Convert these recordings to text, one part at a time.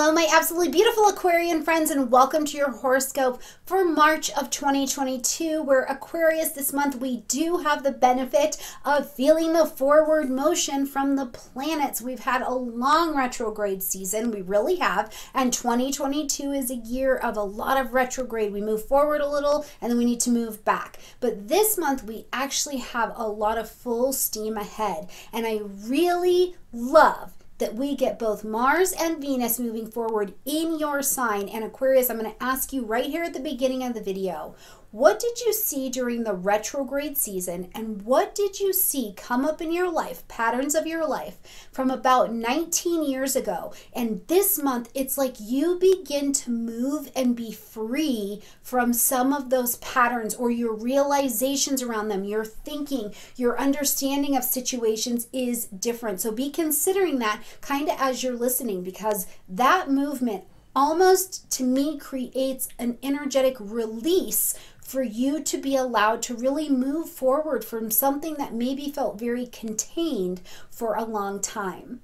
Hello, my absolutely beautiful Aquarian friends, and welcome to your horoscope for March of 2022, where Aquarius this month we do have the benefit of feeling the forward motion from the planets. We've had a long retrograde season, we really have, and 2022 is a year of a lot of retrograde. We move forward a little and then we need to move back. But this month we actually have a lot of full steam ahead, and I really love that we get both Mars and Venus moving forward in your sign. And Aquarius, I'm going to ask you right here at the beginning of the video, what did you see during the retrograde season, and what did you see come up in your life, patterns of your life from about 19 years ago? And this month, it's like you begin to move and be free from some of those patterns or your realizations around them. Your thinking, your understanding of situations is different. So be considering that kind of as you're listening, because that movement almost to me creates an energetic release for you to be allowed to really move forward from something that maybe felt very contained for a long time.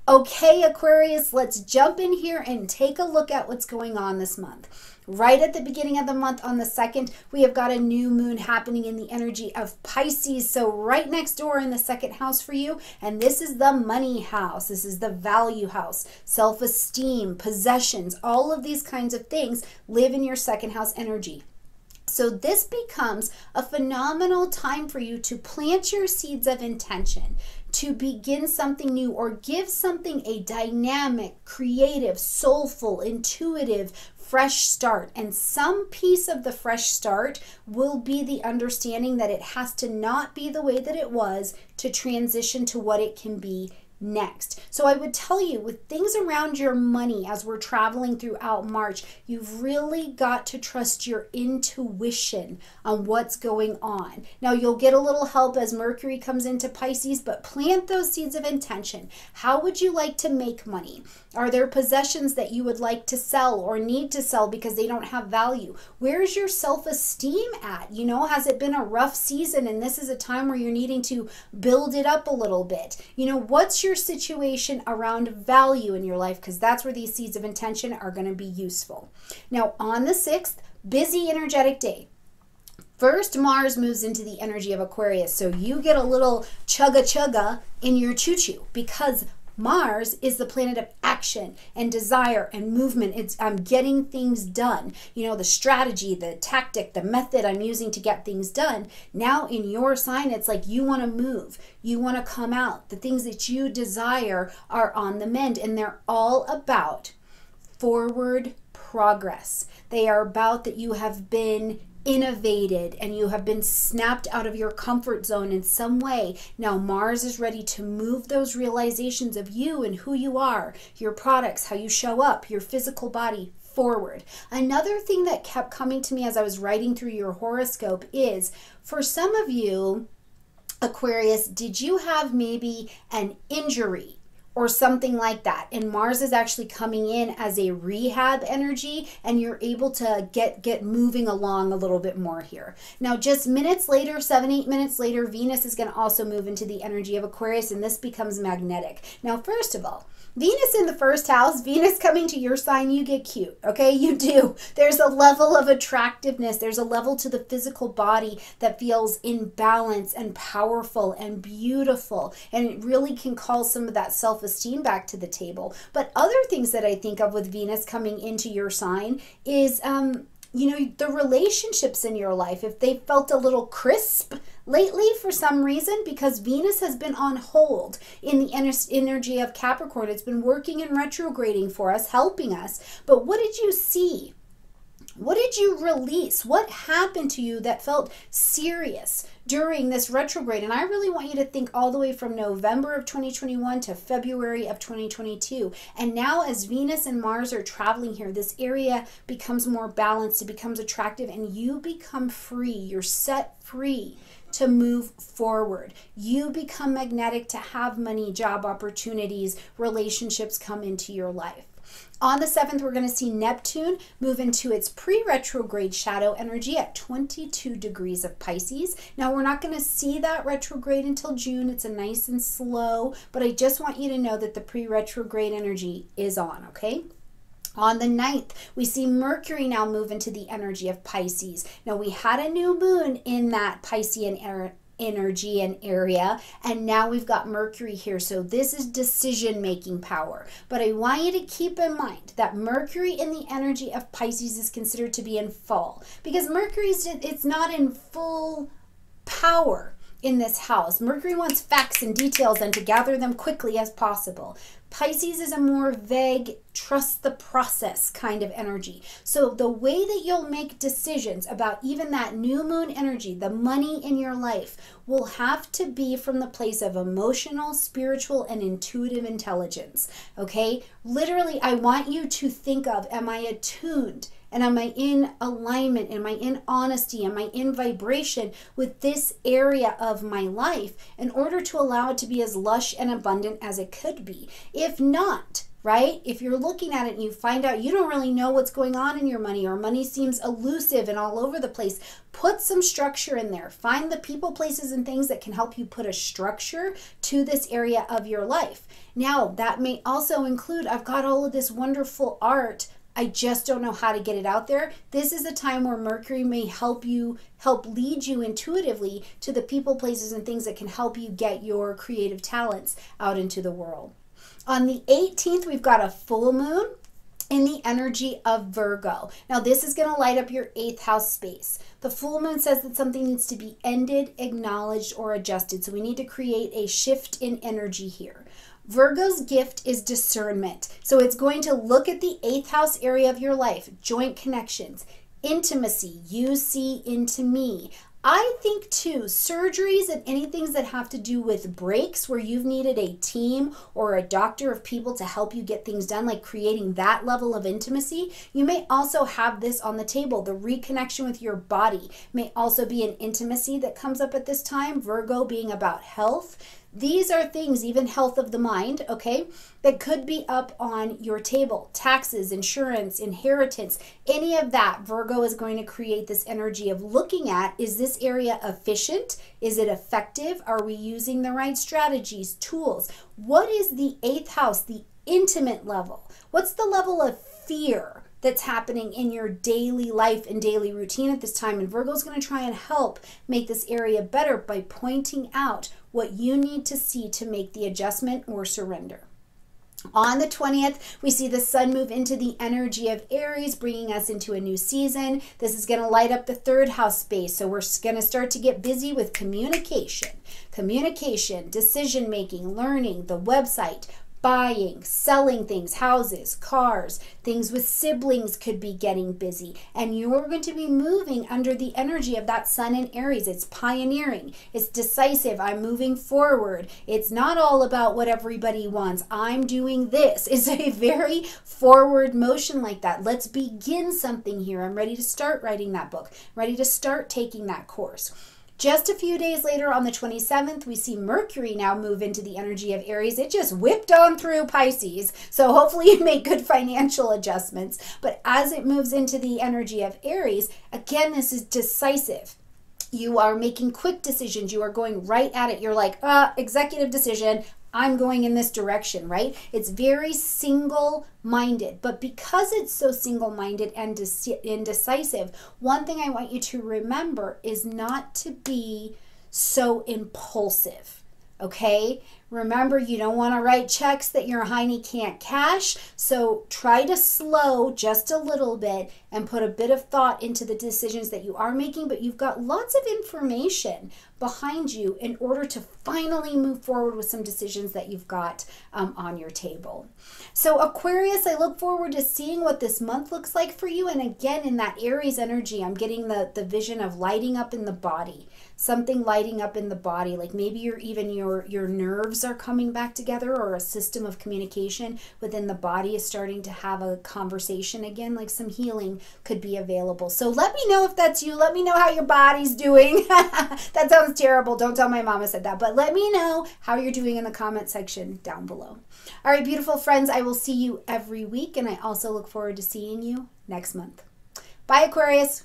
Okay, Aquarius, let's jump in here and take a look at what's going on this month. Right at the beginning of the month on the 2nd, we have got a new moon happening in the energy of Pisces. So right next door in the 2nd house for you. And this is the money house. This is the value house, self-esteem, possessions, all of these kinds of things live in your 2nd house energy. So this becomes a phenomenal time for you to plant your seeds of intention, to begin something new or give something a dynamic, creative, soulful, intuitive, fresh start. And some piece of the fresh start will be the understanding that it has to not be the way that it was to transition to what it can be next. So I would tell you, with things around your money as we're traveling throughout March, you've really got to trust your intuition on what's going on. Now you'll get a little help as Mercury comes into Pisces, but plant those seeds of intention. How would you like to make money? Are there possessions that you would like to sell or need to sell because they don't have value? Where's your self-esteem at? You know, has it been a rough season and this is a time where you're needing to build it up a little bit? You know, what's your situation around value in your life? Because that's where these seeds of intention are going to be useful. Now on the 6th, busy energetic day. First, Mars moves into the energy of Aquarius, so you get a little chugga in your choo-choo, because Mars is the planet of action and desire and movement. It's getting things done. You know, the strategy, the tactic, the method I'm using to get things done. Now in your sign, it's like you want to move. You want to come out. The things that you desire are on the mend, and they're all about forward progress. They are about that you have been innovated and you have been snapped out of your comfort zone in some way. Now Mars is ready to move those realizations of you and who you are, your products, how you show up, your physical body forward. Another thing that kept coming to me as I was writing through your horoscope is, for some of you, Aquarius, did you have maybe an injury or something like that? And Mars is actually coming in as a rehab energy, and you're able to get moving along a little bit more here. Now just minutes later, 7-8 minutes later, Venus is going to also move into the energy of Aquarius, and this becomes magnetic. Now first of all, Venus in the 1st house, Venus coming to your sign, you get cute, okay? You do. There's a level of attractiveness. There's a level to the physical body that feels in balance and powerful and beautiful, and it really can call some of that self-esteem back to the table. But other things that I think of with Venus coming into your sign is, you know, the relationships in your life, if they felt a little crisp lately for some reason, because Venus has been on hold in the energy of Capricorn. It's been working and retrograding for us, helping us. But what did you see? What did you release? What happened to you that felt serious during this retrograde? And I really want you to think all the way from November of 2021 to February of 2022. And now as Venus and Mars are traveling here, this area becomes more balanced, it becomes attractive, and you become free. You're set free to move forward. You become magnetic to have money, job opportunities, relationships come into your life. On the 7th, we're going to see Neptune move into its pre-retrograde shadow energy at 22 degrees of Pisces. Now, we're not going to see that retrograde until June. It's a nice and slow, but I just want you to know that the pre-retrograde energy is on, okay? On the 9th, we see Mercury now move into the energy of Pisces. Now, we had a new moon in that Piscean energy and area, and now we've got Mercury here. So this is decision-making power. But I want you to keep in mind that Mercury in the energy of Pisces is considered to be in full, because it's not in full power in this house. Mercury wants facts and details and to gather them quickly as possible. Pisces is a more vague, trust the process kind of energy. So the way that you'll make decisions about even that new moon energy, the money in your life, will have to be from the place of emotional, spiritual, and intuitive intelligence. Okay? Literally, I want you to think of, am I attuned? And am I in alignment? Am I in honesty? Am I in vibration with this area of my life in order to allow it to be as lush and abundant as it could be? If not, right? If you're looking at it and you find out you don't really know what's going on in your money, or money seems elusive and all over the place, put some structure in there. Find the people, places, and things that can help you put a structure to this area of your life. Now, that may also include, I've got all of this wonderful art, I just don't know how to get it out there. This is a time where Mercury may help lead you intuitively to the people, places, and things that can help you get your creative talents out into the world. On the 18th, we've got a full moon in the energy of Virgo. Now, this is going to light up your 8th house space. The full moon says that something needs to be ended, acknowledged, or adjusted. So we need to create a shift in energy here. Virgo's gift is discernment. So it's going to look at the 8th house area of your life, joint connections, intimacy, you see into me. I think too, surgeries and anything that have to do with breaks where you've needed a team or a doctor of people to help you get things done, like creating that level of intimacy. You may also have this on the table. The reconnection with your body may also be an intimacy that comes up at this time. Virgo being about health. These are things, even health of the mind, okay, that could be up on your table. Taxes, insurance, inheritance, any of that. Virgo is going to create this energy of looking at, is this area efficient? Is it effective? Are we using the right strategies, tools? What is the 8th house, the intimate level? What's the level of fear that's happening in your daily life and daily routine at this time? And Virgo's going to try and help make this area better by pointing out what you need to see to make the adjustment or surrender. On the 20th, we see the sun move into the energy of Aries, bringing us into a new season. This is going to light up the 3rd house space. So we're going to start to get busy with communication, decision-making, learning, the website, buying, selling things, houses, cars, things with siblings could be getting busy. And you're going to be moving under the energy of that sun in Aries. It's pioneering. It's decisive. I'm moving forward. It's not all about what everybody wants. I'm doing this. It's a very forward motion like that. Let's begin something here. I'm ready to start writing that book. Ready to start taking that course. Just a few days later, on the 27th, we see Mercury now move into the energy of Aries. It just whipped on through Pisces, so hopefully you make good financial adjustments. But as it moves into the energy of Aries, again, this is decisive. You are making quick decisions. You are going right at it. You're like, executive decision. I'm going in this direction, right? It's very single-minded. But because it's so single-minded and indecisive, one thing I want you to remember is not to be so impulsive, okay? Remember, you don't want to write checks that your hiney can't cash, so try to slow just a little bit and put a bit of thought into the decisions that you are making, but you've got lots of information behind you in order to finally move forward with some decisions that you've got on your table. So Aquarius, I look forward to seeing what this month looks like for you. And again, in that Aries energy, I'm getting the vision of lighting up in the body, something lighting up in the body, like maybe your nerves are coming back together, or a system of communication within the body is starting to have a conversation again, like some healing could be available. So let me know if that's you. Let me know how your body's doing. That sounds terrible. Don't tell my mama said that, but let me know how you're doing in the comment section down below. All right, beautiful friends, I will see you every week, and I also look forward to seeing you next month. Bye, Aquarius.